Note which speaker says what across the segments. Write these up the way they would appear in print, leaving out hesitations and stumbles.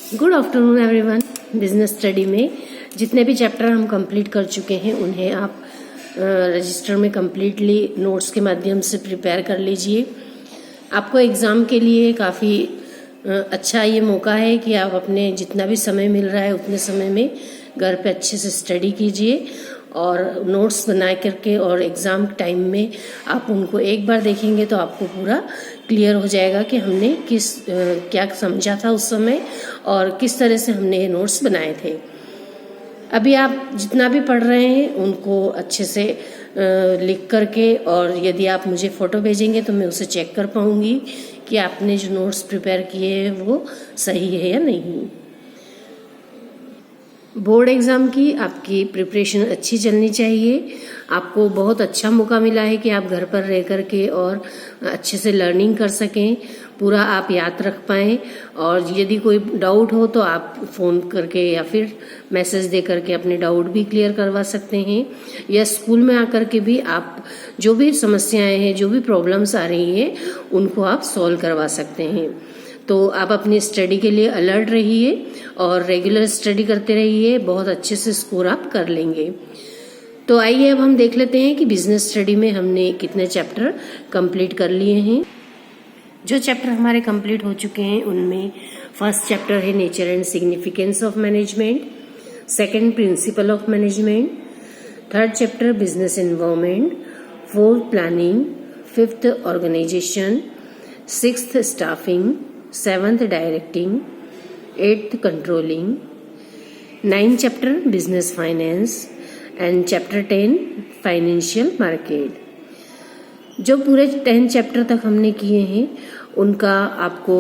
Speaker 1: Good afternoon everyone. Business study में जितने भी चैप्टर हम कंप्लीट कर चुके हैं उन्हें आप रजिस्टर में कंप्लीटली नोट्स के माध्यम से प्रिपेयर कर लीजिए। आपको एग्ज़ाम के लिए काफ़ी अच्छा ये मौका है कि आप अपने जितना भी समय मिल रहा है उतने समय में घर पे अच्छे से स्टडी कीजिए और नोट्स बना करके, और एग्ज़ाम टाइम में आप उनको एक बार देखेंगे तो आपको पूरा क्लियर हो जाएगा कि हमने क्या समझा था उस समय और किस तरह से हमने ये नोट्स बनाए थे। अभी आप जितना भी पढ़ रहे हैं उनको अच्छे से लिख करके, और यदि आप मुझे फ़ोटो भेजेंगे तो मैं उसे चेक कर पाऊँगी कि आपने जो नोट्स प्रिपेयर किए हैं वो सही है या नहीं। बोर्ड एग्ज़ाम की आपकी प्रिपरेशन अच्छी चलनी चाहिए। आपको बहुत अच्छा मौका मिला है कि आप घर पर रह कर के और अच्छे से लर्निंग कर सकें, पूरा आप याद रख पाएँ। और यदि कोई डाउट हो तो आप फ़ोन करके या फिर मैसेज दे करके अपने डाउट भी क्लियर करवा सकते हैं, या स्कूल में आकर के भी आप जो भी समस्याएं हैं, जो भी प्रॉब्लम्स आ रही हैं उनको आप सॉल्व करवा सकते हैं। तो आप अपनी स्टडी के लिए अलर्ट रहिए और रेगुलर स्टडी करते रहिए, बहुत अच्छे से स्कोर आप कर लेंगे। तो आइए अब हम देख लेते हैं कि बिजनेस स्टडी में हमने कितने चैप्टर कंप्लीट कर लिए हैं। जो चैप्टर हमारे कंप्लीट हो चुके हैं उनमें फर्स्ट चैप्टर है nature and significance of management, second principle of management, third chapter business environment, fourth planning, fifth organisation, sixth staffing, seventh directing, eighth controlling, ninth chapter business finance and chapter 10 financial market. जो पूरे 10 chapter तक हमने किए हैं उनका आपको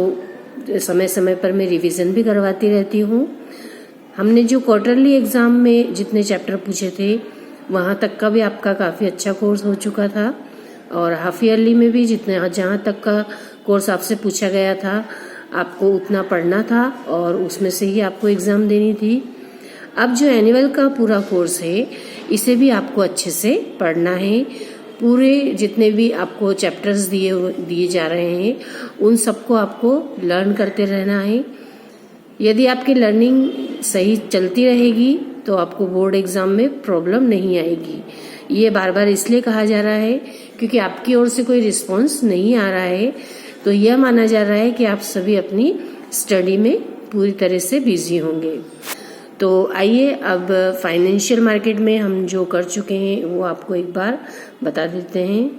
Speaker 1: समय समय पर मैं रिवीजन भी करवाती रहती हूँ। हमने जो क्वार्टरली एग्जाम में जितने चैप्टर पूछे थे वहाँ तक का भी आपका काफ़ी अच्छा कोर्स हो चुका था, और हाफ ईयरली में भी जहाँ तक का कोर्स आपसे पूछा गया था आपको उतना पढ़ना था और उसमें से ही आपको एग्ज़ाम देनी थी। अब जो एनुअल का पूरा कोर्स है इसे भी आपको अच्छे से पढ़ना है। पूरे जितने भी आपको चैप्टर्स दिए जा रहे हैं उन सबको आपको लर्न करते रहना है। यदि आपकी लर्निंग सही चलती रहेगी तो आपको बोर्ड एग्ज़ाम में प्रॉब्लम नहीं आएगी। ये बार बार इसलिए कहा जा रहा है क्योंकि आपकी ओर से कोई रिस्पॉन्स नहीं आ रहा है, तो यह माना जा रहा है कि आप सभी अपनी स्टडी में पूरी तरह से बिजी होंगे। तो आइए अब फाइनेंशियल मार्केट में हम जो कर चुके हैं वो आपको एक बार बता देते हैं।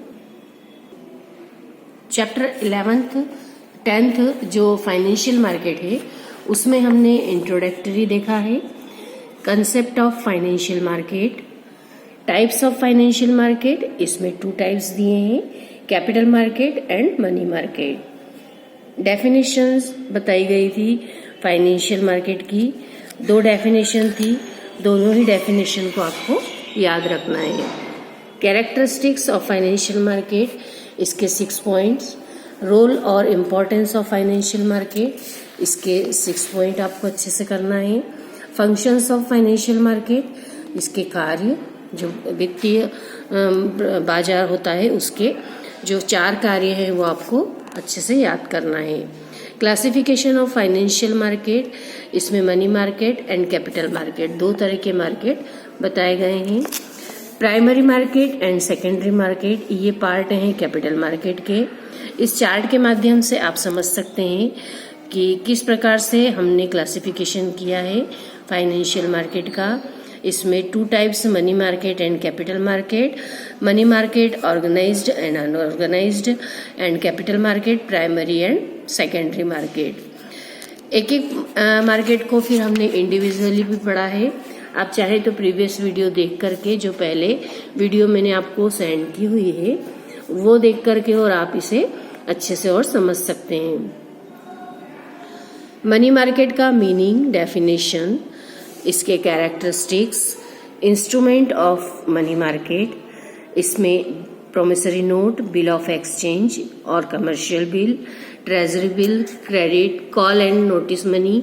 Speaker 1: चैप्टर 11th 10th जो फाइनेंशियल मार्केट है उसमें हमने इंट्रोडक्टरी देखा है, concept of financial market, types of financial market, इसमें 2 टाइप्स दिए हैं, capital market and money market. Definitions बताई गई थी फाइनेंशियल मार्केट की, 2 डेफिनेशन थी, दोनों ही डेफिनेशन को आपको याद रखना है। कैरेक्टरिस्टिक्स ऑफ फाइनेंशियल मार्केट, इसके 6 पॉइंट्स, रोल और इम्पोर्टेंस ऑफ फाइनेंशियल मार्केट, इसके 6 पॉइंट आपको अच्छे से करना है। फंक्शंस ऑफ फाइनेंशियल मार्केट, इसके कार्य, जो वित्तीय बाजार होता है उसके जो 4 कार्य हैं वो आपको अच्छे से याद करना है। क्लासिफिकेशन ऑफ फाइनेंशियल मार्केट, इसमें money market and capital market 2 तरह के मार्केट बताए गए हैं। Primary market and secondary market, ये पार्ट हैं कैपिटल मार्केट के। इस चार्ट के माध्यम से आप समझ सकते हैं कि किस प्रकार से हमने क्लासिफिकेशन किया है फाइनेंशियल मार्केट का। इसमें 2 types, money market and capital market. Money market organised and unorganised, and capital market primary and secondary market. एक एक मार्केट को फिर हमने इंडिविजुअली भी पढ़ा है। आप चाहे तो प्रीवियस वीडियो देख करके, जो पहले वीडियो मैंने आपको सेंड की हुई है वो देख करके और आप इसे अच्छे से और समझ सकते हैं। मनी मार्केट का मीनिंग, डेफिनेशन, इसके characteristics, instrument of money market, इसमें promissory note, bill of exchange और commercial bill, treasury bill, credit, call and notice money,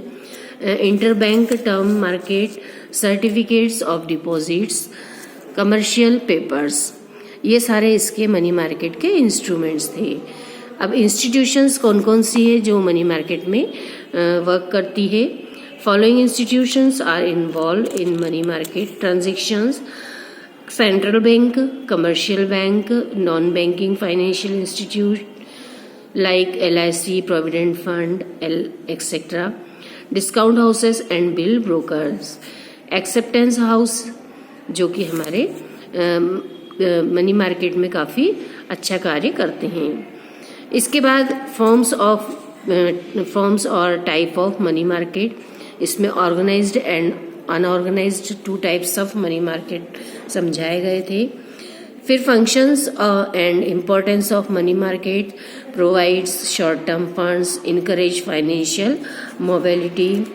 Speaker 1: interbank term market, certificates of deposits, commercial papers, ये सारे इसके money market के instruments थे। अब institutions कौन कौन सी है जो मनी मार्केट में वर्क करती है, Following institutions are involved in money market transactions: central bank, commercial bank, non-banking financial institute like LIC, Provident Fund, etc. Discount houses and bill brokers. Acceptance house जो कि हमारे मनी मार्केट में काफ़ी अच्छा कार्य करते हैं। इसके बाद फॉर्म्स और टाइप ऑफ मनी मार्केट, इसमें organised and unorganised 2 types of money market समझाए गए थे। फिर functions and importance of money market: provides short term funds, encourage financial mobility,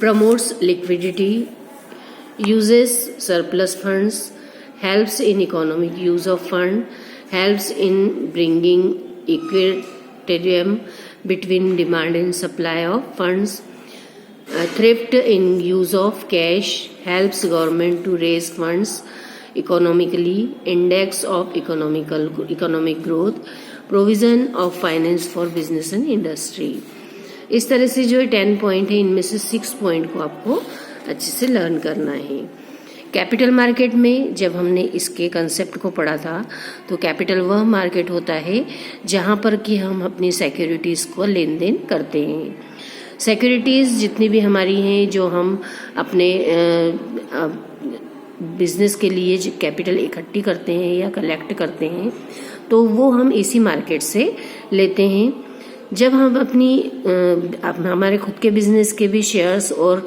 Speaker 1: promotes liquidity, uses surplus funds, helps in economic use of fund, helps in bringing equilibrium between demand and supply of funds, thrift in use of cash, helps government to raise funds economically, index of economic growth, provision of finance for business and industry। इस तरह से जो 10 point है, इनमें से 6 point को आपको अच्छे से लर्न करना है। कैपिटल मार्केट में जब हमने इसके कंसेप्ट को पढ़ा था तो कैपिटल वह मार्केट होता है जहां पर कि हम अपनी सिक्योरिटीज़ को लेन देन करते हैं। सिक्योरिटीज़ जितनी भी हमारी हैं, जो हम अपने बिजनेस के लिए जो कैपिटल इकट्ठी करते हैं या कलेक्ट करते हैं, तो वो हम इसी मार्केट से लेते हैं। जब हम हमारे खुद के बिजनेस के भी शेयर्स और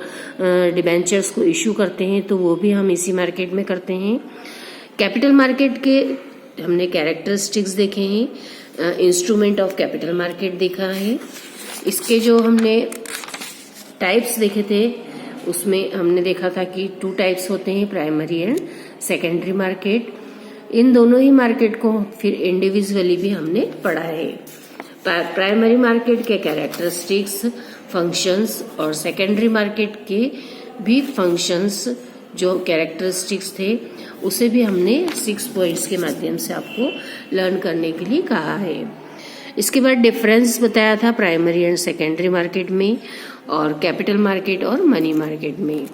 Speaker 1: डिबेंचर्स को इशू करते हैं तो वो भी हम इसी मार्केट में करते हैं। कैपिटल मार्केट के हमने कैरेक्टरिस्टिक्स देखे हैं, इंस्ट्रूमेंट ऑफ कैपिटल मार्केट देखा है। इसके जो हमने टाइप्स देखे थे उसमें हमने देखा था कि 2 टाइप्स होते हैं, प्राइमरी एंड सेकेंडरी मार्केट। इन दोनों ही मार्केट को फिर इंडिविजुअली भी हमने पढ़ा है। प्राइमरी मार्केट के कैरेक्टरिस्टिक्स, फंक्शंस और सेकेंडरी मार्केट के भी फंक्शंस जो कैरेक्टरिस्टिक्स थे उसे भी हमने 6 पॉइंट्स के माध्यम से आपको लर्न करने के लिए कहा है। इसके बाद डिफरेंस बताया था प्राइमरी एंड सेकेंडरी मार्केट में और कैपिटल मार्केट और मनी मार्केट में।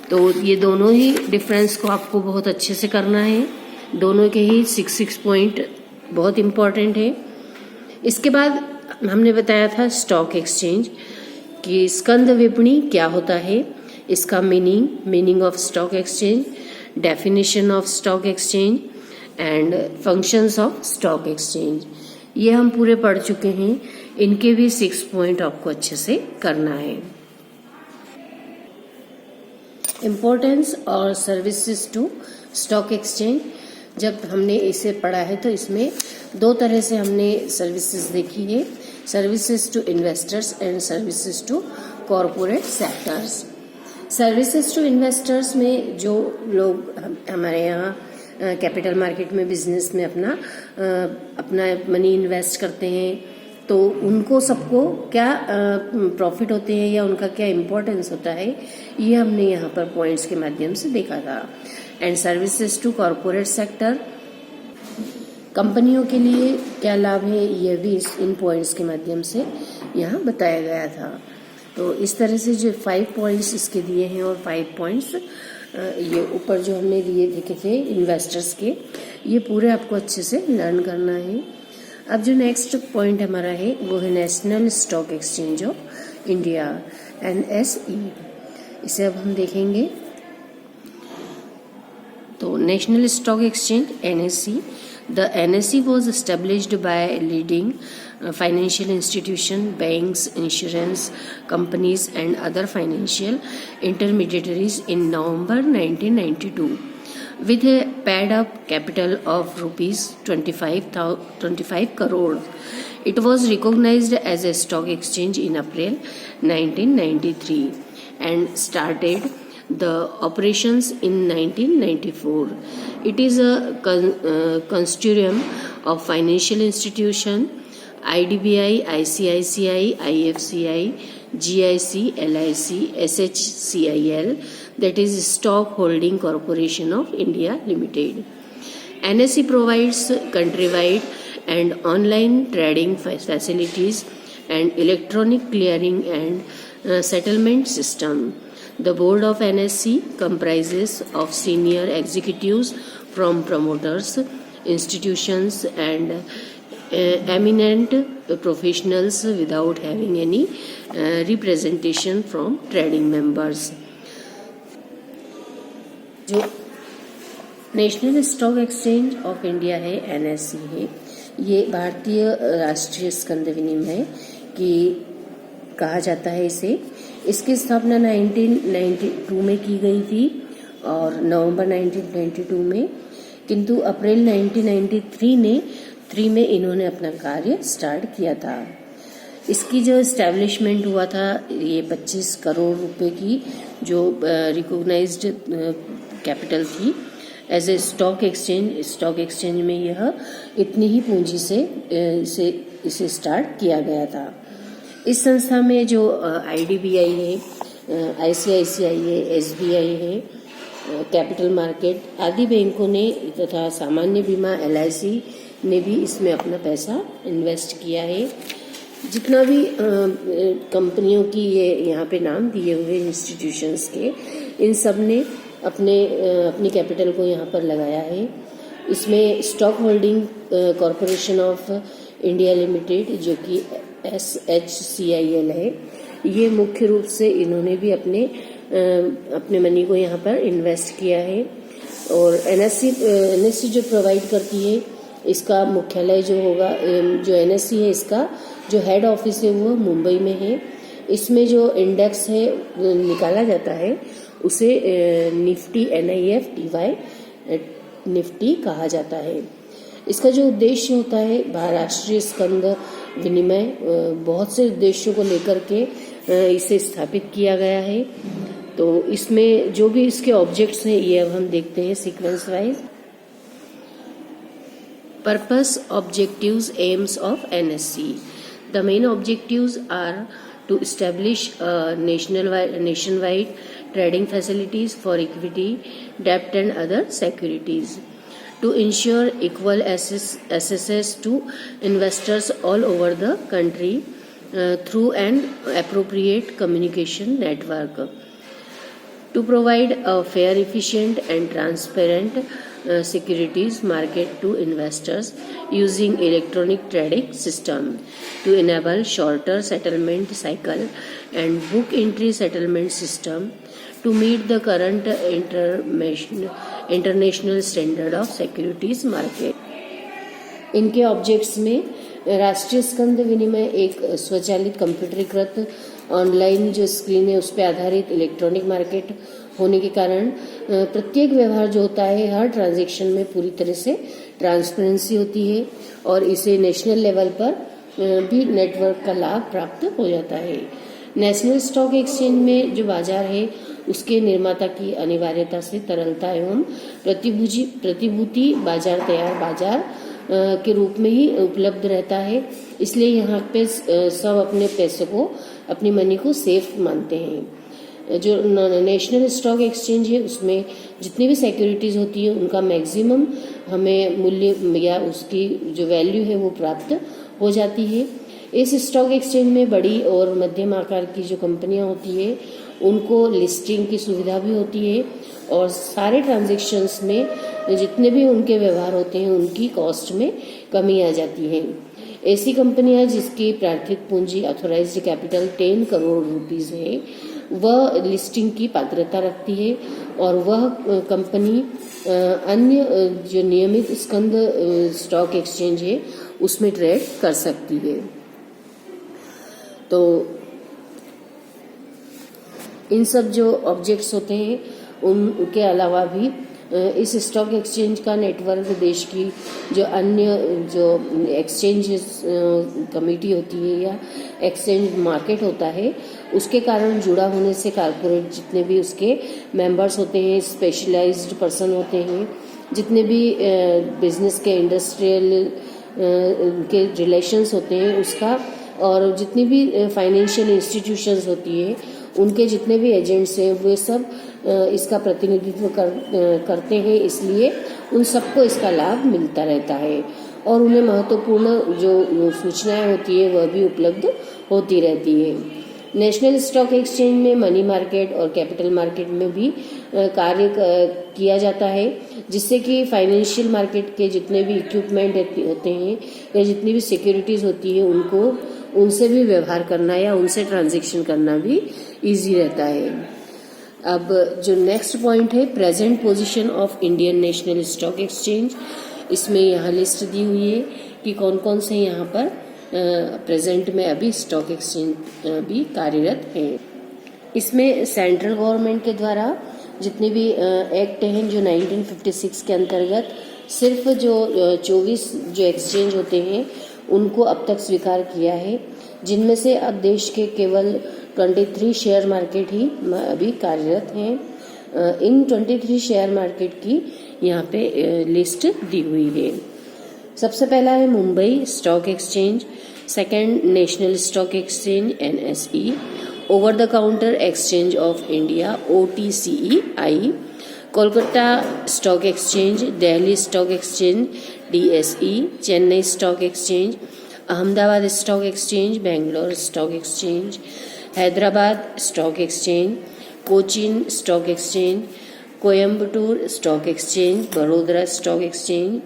Speaker 1: तो ये दोनों ही डिफरेंस को आपको बहुत अच्छे से करना है। दोनों के ही 6 पॉइंट बहुत इम्पॉर्टेंट है। इसके बाद हमने बताया था स्टॉक एक्सचेंज कि स्कंद विपणी क्या होता है, इसका meaning of stock exchange, definition of stock exchange and functions of stock exchange, ये हम पूरे पढ़ चुके हैं। इनके भी 6 पॉइंट आपको अच्छे से करना है। इम्पोर्टेंस और सर्विसेज टू स्टॉक एक्सचेंज, जब हमने इसे पढ़ा है तो इसमें 2 तरह से हमने सर्विसेज देखी है, services to investors and services to corporate sectors. Services to investors में जो लोग हमारे यहाँ कैपिटल मार्केट में बिजनेस में अपना मनी इन्वेस्ट करते हैं तो उनको सबको क्या प्रॉफिट होते हैं या उनका क्या इम्पोर्टेंस होता है, ये हमने यहाँ पर पॉइंट्स के माध्यम से देखा था। And services to corporate sector, कंपनियों के लिए क्या लाभ है, यह भी इन पॉइंट्स के माध्यम से यहाँ बताया गया था। तो इस तरह से जो 5 पॉइंट्स इसके दिए हैं और 5 पॉइंट्स ये ऊपर जो हमने दिए देखे थे इन्वेस्टर्स के, ये पूरे आपको अच्छे से लर्न करना है। अब जो नेक्स्ट पॉइंट हमारा है वो है national stock exchange of India, NSE। इसे अब हम देखेंगे। तो national stock exchange NSE, the NSE was established by leading financial institution, banks, insurance companies and other financial intermediaries in November 1992 with a paid up capital of rupees 25 crore. It was recognized as a stock exchange in April 1993 and started the operations in 1994. It is a consortium of financial institution IDBI, ICICI, IFCI, GIC, LIC, SHCIL, that is Stock Holding Corporation of India Limited. NSE provides countrywide and online trading facilities and electronic clearing and settlement system. The board of NSE comprises of senior executives from promoters, institutions and eminent professionals without having any representation from trading members. जो national stock exchange of India है, NSE है, ये भारतीय राष्ट्रीय स्कंद विनिमय की कहा जाता है इसे। इसकी स्थापना 1992 में की गई थी और नवंबर 1992 में, किंतु अप्रैल 1993 में इन्होंने अपना कार्य स्टार्ट किया था। इसकी जो एस्टैब्लिशमेंट हुआ था, ये 25 करोड़ रुपए की जो रिकॉग्नाइज्ड कैपिटल थी एज ए स्टॉक एक्सचेंज में यह इतनी ही पूंजी से इसे स्टार्ट किया गया था। इस संस्था में जो IDBI है, ICICI है, SBI है, कैपिटल मार्केट आदि बैंकों ने तथा सामान्य बीमा LIC ने भी इसमें अपना पैसा इन्वेस्ट किया है। जितना भी कंपनियों की ये यहाँ पे नाम दिए हुए इंस्टीट्यूशंस के, इन सब ने अपनी कैपिटल को यहाँ पर लगाया है। इसमें stock holding corporation of India limited जो कि SHCIL है, ये मुख्य रूप से इन्होंने भी अपने मनी को यहाँ पर इन्वेस्ट किया है। और NSE जो प्रोवाइड करती है, इसका मुख्यालय जो होगा, जो NSE है इसका जो हेड ऑफिस है वो मुंबई में है। इसमें जो इंडेक्स है निकाला जाता है उसे निफ्टी NIFTY निफ्टी कहा जाता है। इसका जो उद्देश्य होता है, राष्ट्रीय स्कंद विनिमय, बहुत से उद्देश्यों को लेकर के इसे स्थापित किया गया है। तो इसमें जो भी इसके ऑब्जेक्ट्स हैं ये अब हम देखते हैं sequence wise. Purpose, objectives, aims of NSE. The main objectives are to establish nationwide trading facilities for equity, debt and other securities, to ensure equal access to investors all over the country through an appropriate communication network, to provide a fair, efficient and transparent securities market to investors using electronic trading system, to enable shorter settlement cycle and book entry settlement system, to meet the current international standard of securities market. इनके objects में राष्ट्रीय स्कंद विनिमय एक स्वचालित कंप्यूटरीकृत online जो screen है उस पर आधारित इलेक्ट्रॉनिक मार्केट होने के कारण प्रत्येक व्यवहार जो होता है, हर ट्रांजैक्शन में पूरी तरह से ट्रांसपेरेंसी होती है और इसे नेशनल लेवल पर भी नेटवर्क का लाभ प्राप्त हो जाता है। नेशनल स्टॉक एक्सचेंज में जो बाजार है उसके निर्माता की अनिवार्यता से तरलता एवं प्रतिभूति बाजार तैयार बाजार के रूप में ही उपलब्ध रहता है। इसलिए यहाँ पे सब अपने पैसों को, अपनी मनी को सेफ मानते हैं। जो नेशनल स्टॉक एक्सचेंज है उसमें जितनी भी सिक्योरिटीज होती है उनका मैक्सिमम हमें मूल्य या उसकी जो वैल्यू है वो प्राप्त हो जाती है। इस स्टॉक एक्सचेंज में बड़ी और मध्यम आकार की जो कंपनियां होती है उनको लिस्टिंग की सुविधा भी होती है और सारे ट्रांजैक्शंस में जितने भी उनके व्यवहार होते हैं उनकी कॉस्ट में कमी आ जाती है। ऐसी कंपनियां जिसकी प्रार्थित पूंजी ऑथोराइज्ड कैपिटल 10 करोड़ रुपीस है वह लिस्टिंग की पात्रता रखती है और वह कंपनी अन्य जो नियमित स्कंद स्टॉक एक्सचेंज है उसमें ट्रेड कर सकती है। तो इन सब जो ऑब्जेक्ट्स होते हैं उनके अलावा भी इस स्टॉक एक्सचेंज का नेटवर्क देश की जो अन्य जो एक्सचेंज कमेटी होती है या एक्सचेंज मार्केट होता है उसके कारण जुड़ा होने से कारपोरेट जितने भी उसके मेंबर्स होते हैं, स्पेशलाइज्ड पर्सन होते हैं, जितने भी बिजनेस के इंडस्ट्रियल के रिलेशंस होते हैं उसका, और जितनी भी फाइनेंशियल इंस्टीट्यूशंस होती है उनके जितने भी एजेंट्स हैं वे सब इसका प्रतिनिधित्व करते हैं। इसलिए उन सबको इसका लाभ मिलता रहता है और उन्हें महत्वपूर्ण जो सूचनाएं होती है वह भी उपलब्ध होती रहती है। नेशनल स्टॉक एक्सचेंज में मनी मार्केट और कैपिटल मार्केट में भी कार्य किया जाता है, जिससे कि फाइनेंशियल मार्केट के जितने भी इक्विपमेंट होते हैं या जितनी भी सिक्योरिटीज होती है उनसे भी व्यवहार करना या उनसे ट्रांजैक्शन करना भी इजी रहता है। अब जो नेक्स्ट पॉइंट है, present position of Indian national stock exchange, इसमें यहाँ लिस्ट दी हुई है कि कौन कौन से यहाँ पर प्रेजेंट में अभी स्टॉक एक्सचेंज भी कार्यरत है। इसमें सेंट्रल गवर्नमेंट के द्वारा जितने भी एक्ट हैं जो 1956 के अंतर्गत सिर्फ जो 24 जो एक्सचेंज होते हैं उनको अब तक स्वीकार किया है, जिनमें से अब देश के केवल 23 शेयर मार्केट ही अभी कार्यरत हैं। इन 23 शेयर मार्केट की यहाँ पे लिस्ट दी हुई है। सबसे पहला है Mumbai stock exchange, second national stock exchange NSE, over the counter exchange of India OTCEI, Kolkata stock exchange, Delhi stock exchange DSE, Chennai stock exchange, Ahmedabad stock exchange, Bangalore stock exchange, Hyderabad stock exchange, Cochin stock exchange, Coimbatore stock exchange, Vadodara stock exchange,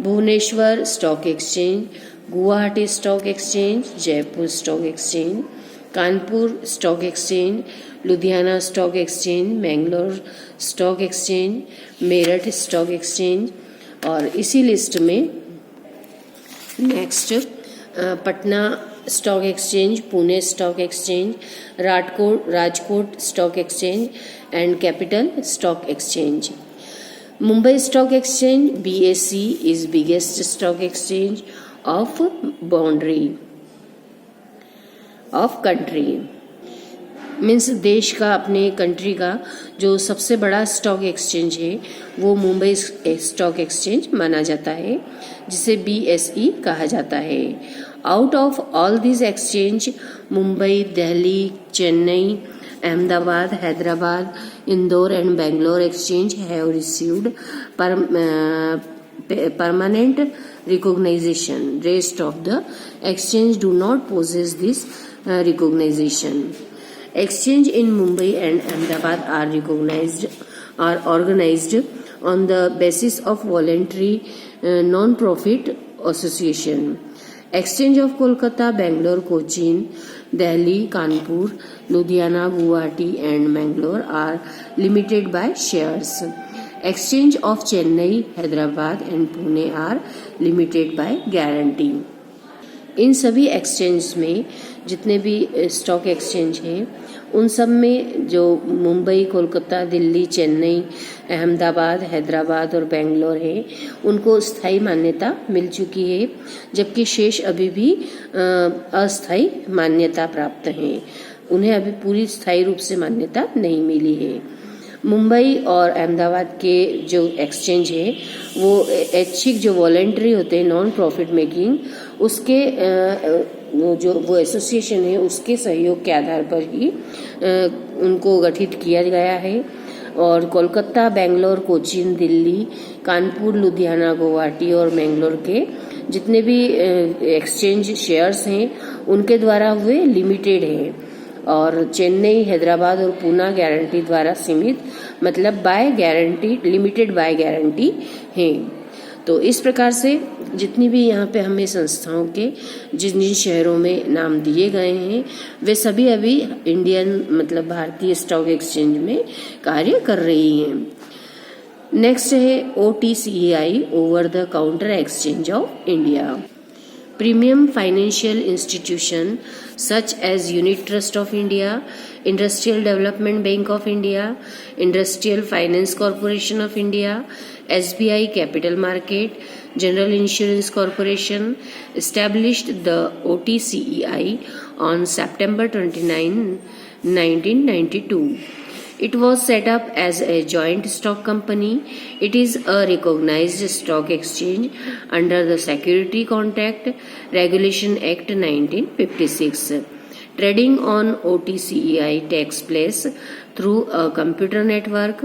Speaker 1: Bhubaneswar stock exchange, Guwahati stock exchange, Jaipur stock exchange, Kanpur stock exchange, Ludhiana stock exchange, Mangalore stock exchange, Meerut stock exchange. और इसी list में next Patna stock exchange, Pune stock exchange, Rajkot stock exchange and capital stock exchange. Mumbai Stock Exchange BSE is biggest stock exchange of country, means देश का, अपने country का जो सबसे बड़ा स्टॉक एक्सचेंज है वो मुंबई स्टॉक एक्सचेंज माना जाता है, जिसे BSE कहा जाता है। Out of all this exchange Mumbai, Delhi, Chennai, Ahmedabad, Hyderabad, Indore and Bangalore exchange have received permanent recognition. Rest of the exchange do not possess this recognition. Exchange in Mumbai and Ahmedabad are organized on the basis of voluntary non-profit association. Exchange of Kolkata, Bangalore, Cochin, Delhi, Kanpur, Ludhiana, Guwahati and Mangalore are limited by shares. Exchange of Chennai, Hyderabad and Pune are limited by guarantee. इन सभी exchange में जितने भी stock exchange हैं उन सब में जो मुंबई, कोलकाता, दिल्ली, चेन्नई, अहमदाबाद, हैदराबाद और बेंगलोर है उनको स्थायी मान्यता मिल चुकी है, जबकि शेष अभी भी अस्थायी मान्यता प्राप्त हैं। उन्हें अभी पूरी स्थायी रूप से मान्यता नहीं मिली है। मुंबई और अहमदाबाद के जो एक्सचेंज है वो ऐच्छिक जो वॉलेंट्री होते हैं, नॉन प्रॉफिट मेकिंग, उसके जो वो एसोसिएशन है उसके सहयोग के आधार पर ही उनको गठित किया गया है। और कोलकाता, बेंगलोर, कोचीन, दिल्ली, कानपुर, लुधियाना, गुवाहाटी और मैंगलोर के जितने भी एक्सचेंज शेयर्स हैं उनके द्वारा हुए लिमिटेड हैं, और चेन्नई, हैदराबाद और पूना गारंटी द्वारा सीमित, मतलब by guarantee, limited by guarantee हैं। तो इस प्रकार से जितनी भी यहाँ पे हमें संस्थाओं के जिन जिन शहरों में नाम दिए गए हैं वे सभी अभी इंडियन, मतलब भारतीय स्टॉक एक्सचेंज में कार्य कर रही हैं। नेक्स्ट है OTCEI, over the counter exchange of India. Premium financial institution such as Unit Trust of India, Industrial Development Bank of India, Industrial Finance Corporation of India, SBI Capital Market, General Insurance Corporation established the OTCEI on September 29, 1992. It was set up as a joint stock company. It is a recognized stock exchange under the Security Contract Regulation Act 1956. Trading on OTCEI takes place through a computer network.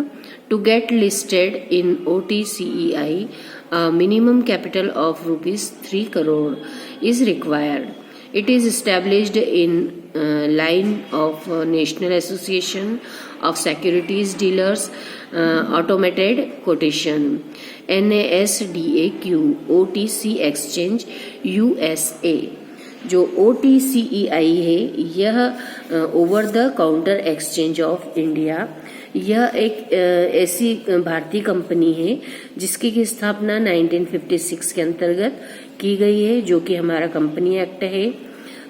Speaker 1: To get listed in OTCEI, A minimum capital of ₹3 crore is required. It is established in line of National Association of Securities Dealers Automated Quotation NASDAQ OTC Exchange USA। जो OTCEI है यह over the counter exchange of India, यह एक ऐसी भारतीय company है जिसकी की स्थापना 1956 के अंतर्गत की गई है, जो कि हमारा कंपनी एक्ट है।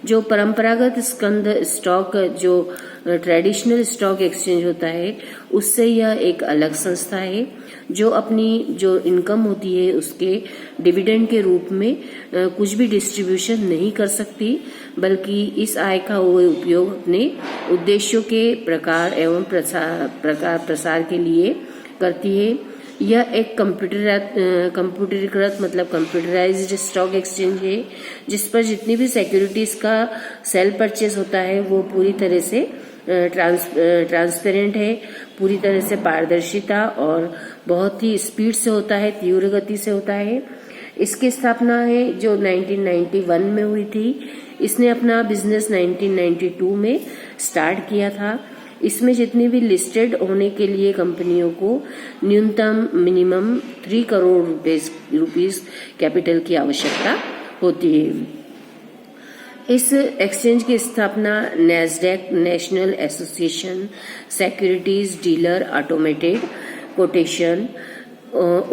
Speaker 1: जो परंपरागत स्कंद स्टॉक जो ट्रेडिशनल स्टॉक एक्सचेंज होता है उससे यह एक अलग संस्था है जो अपनी जो इनकम होती है उसके डिविडेंड के रूप में कुछ भी डिस्ट्रीब्यूशन नहीं कर सकती, बल्कि इस आय का वो उपयोग अपने उद्देश्यों के प्रकार एवं प्रसार के लिए करती है। यह एक कंप्यूटरीकृत मतलब कंप्यूटराइज्ड स्टॉक एक्सचेंज है जिस पर जितनी भी सिक्योरिटीज का सेल परचेज होता है वो पूरी तरह से ट्रांसपेरेंट है, पूरी तरह से पारदर्शिता और बहुत ही स्पीड से होता है, तीव्र गति से होता है। इसकी स्थापना है जो 1991 में हुई थी। इसने अपना बिजनेस 1992 में स्टार्ट किया था। इसमें जितनी भी लिस्टेड होने के लिए कंपनियों को न्यूनतम मिनिमम 3 करोड़ रुपीस कैपिटल की आवश्यकता होती है। इस एक्सचेंज की स्थापना Nasdaq national association securities dealer automated quotation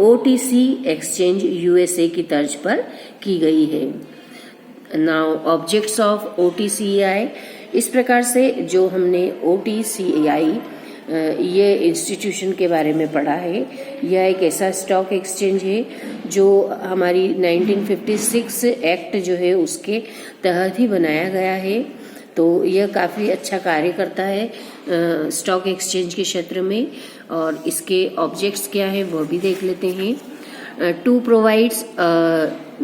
Speaker 1: OTC exchange USA की तर्ज पर की गई है। Now objects of OTCEI। इस प्रकार से जो हमने OTCEI ये इंस्टीट्यूशन के बारे में पढ़ा है, यह एक ऐसा स्टॉक एक्सचेंज है जो हमारी 1956 एक्ट जो है उसके तहत ही बनाया गया है। तो यह काफ़ी अच्छा कार्य करता है स्टॉक एक्सचेंज के क्षेत्र में, और इसके ऑब्जेक्ट्स क्या है वह भी देख लेते हैं। To provides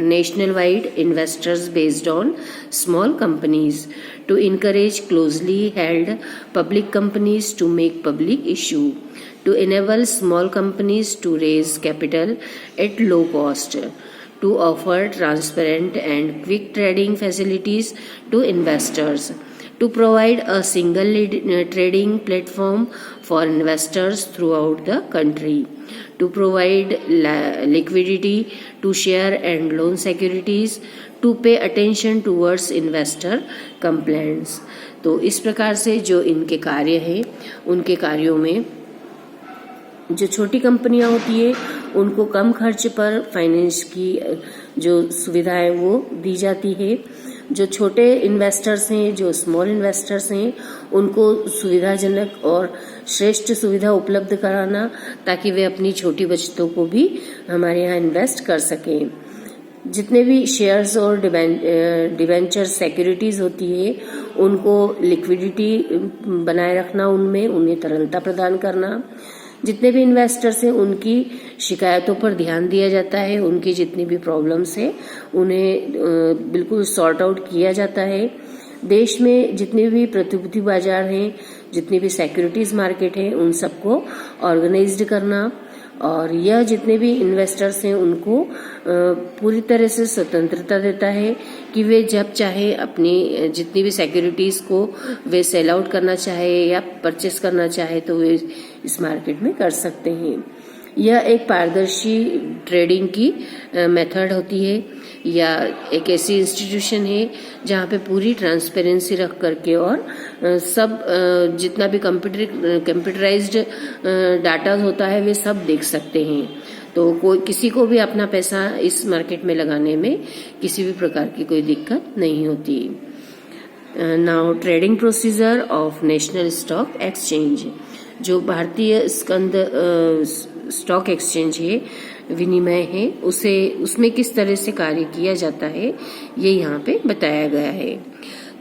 Speaker 1: nationwide investors based on small companies to encourage closely held public companies to make public issue, to enable small companies to raise capital at low cost, to offer transparent and quick trading facilities to investors, to provide a single trading platform for investors throughout the country, to provide liquidity to share and loan securities, to pay attention towards investor complaints। तो इस प्रकार से जो इनके कार्य हैं उनके कार्यों में जो छोटी कंपनियां होती है उनको कम खर्च पर फाइनेंस की जो सुविधाएं वो दी जाती है। जो छोटे इन्वेस्टर्स हैं, जो स्मॉल इन्वेस्टर्स हैं, उनको सुविधाजनक और श्रेष्ठ सुविधा उपलब्ध कराना ताकि वे अपनी छोटी बचतों को भी हमारे यहाँ इन्वेस्ट कर सकें। जितने भी शेयर्स और डिवेंचर सिक्योरिटीज होती है उनको लिक्विडिटी बनाए रखना, उनमें उन्हें तरलता प्रदान करना। जितने भी इन्वेस्टर्स हैं उनकी शिकायतों पर ध्यान दिया जाता है, उनकी जितनी भी प्रॉब्लम्स हैं उन्हें बिल्कुल सॉर्ट आउट किया जाता है। देश में जितने भी प्रतिभूति बाजार हैं, जितनी भी सिक्योरिटीज मार्केट हैं, उन सबको ऑर्गेनाइज्ड करना, और यह जितने भी इन्वेस्टर्स हैं उनको पूरी तरह से स्वतंत्रता देता है कि वे जब चाहे अपनी जितनी भी सिक्योरिटीज को वे सेल आउट करना चाहे या परचेस करना चाहे तो वे इस मार्केट में कर सकते हैं। यह एक पारदर्शी ट्रेडिंग की मेथड होती है या एक ऐसी इंस्टीट्यूशन है जहाँ पे पूरी ट्रांसपेरेंसी रख करके और सब जितना भी कंप्यूटराइज्ड डाटा होता है वे सब देख सकते हैं। तो कोई किसी को भी अपना पैसा इस मार्केट में लगाने में किसी भी प्रकार की कोई दिक्कत नहीं होती। Now trading procedure of national stock exchange. जो भारतीय स्कंद स्टॉक एक्सचेंज है, विनिमय है, उसमें किस तरह से कार्य किया जाता है ये यहाँ पे बताया गया है।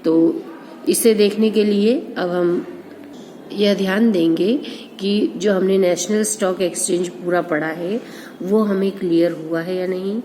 Speaker 1: तो इसे देखने के लिए अब हम यह ध्यान देंगे कि जो हमने नेशनल स्टॉक एक्सचेंज पूरा पढ़ा है वो हमें क्लियर हुआ है या नहीं।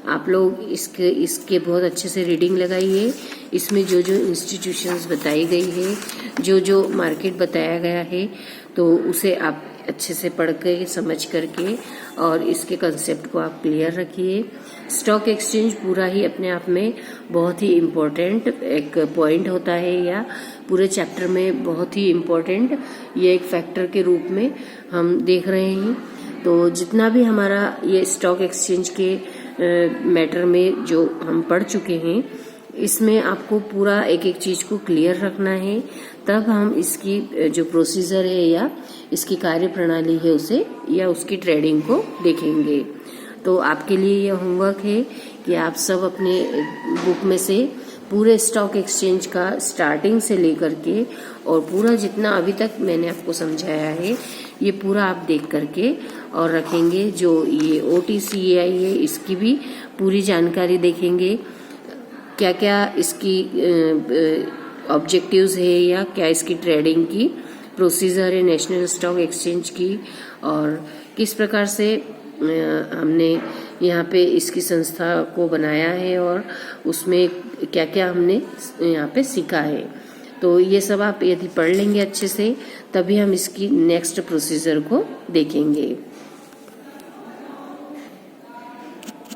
Speaker 1: आप लोग इसके बहुत अच्छे से रीडिंग लगाइए। इसमें जो जो इंस्टीट्यूशंस बताई गई है, जो जो मार्केट बताया गया है, तो उसे आप अच्छे से पढ़ के समझ करके और इसके कंसेप्ट को आप क्लियर रखिए। स्टॉक एक्सचेंज पूरा ही अपने आप में बहुत ही इम्पोर्टेंट एक पॉइंट होता है, या पूरे चैप्टर में बहुत ही इम्पोर्टेंट ये एक फैक्टर के रूप में हम देख रहे हैं। तो जितना भी हमारा ये स्टॉक एक्सचेंज के मैटर में जो हम पढ़ चुके हैं, इसमें आपको पूरा एक एक चीज को क्लियर रखना है, तब हम इसकी जो प्रोसीजर है या इसकी कार्य प्रणाली है उसे या उसकी ट्रेडिंग को देखेंगे। तो आपके लिए यह होमवर्क है कि आप सब अपने बुक में से पूरे स्टॉक एक्सचेंज का स्टार्टिंग से लेकर के और पूरा जितना अभी तक मैंने आपको समझाया है ये पूरा आप देख करके और रखेंगे। जो ये OTCAI है इसकी भी पूरी जानकारी देखेंगे, क्या क्या इसकी ऑब्जेक्टिव्स है या क्या इसकी ट्रेडिंग की प्रोसीजर है नेशनल स्टॉक एक्सचेंज की, और किस प्रकार से हमने यहाँ पे इसकी संस्था को बनाया है और उसमें क्या क्या हमने यहाँ पे सीखा है। तो ये सब आप यदि पढ़ लेंगे अच्छे से तभी हम इसकी नेक्स्ट प्रोसीजर को देखेंगे।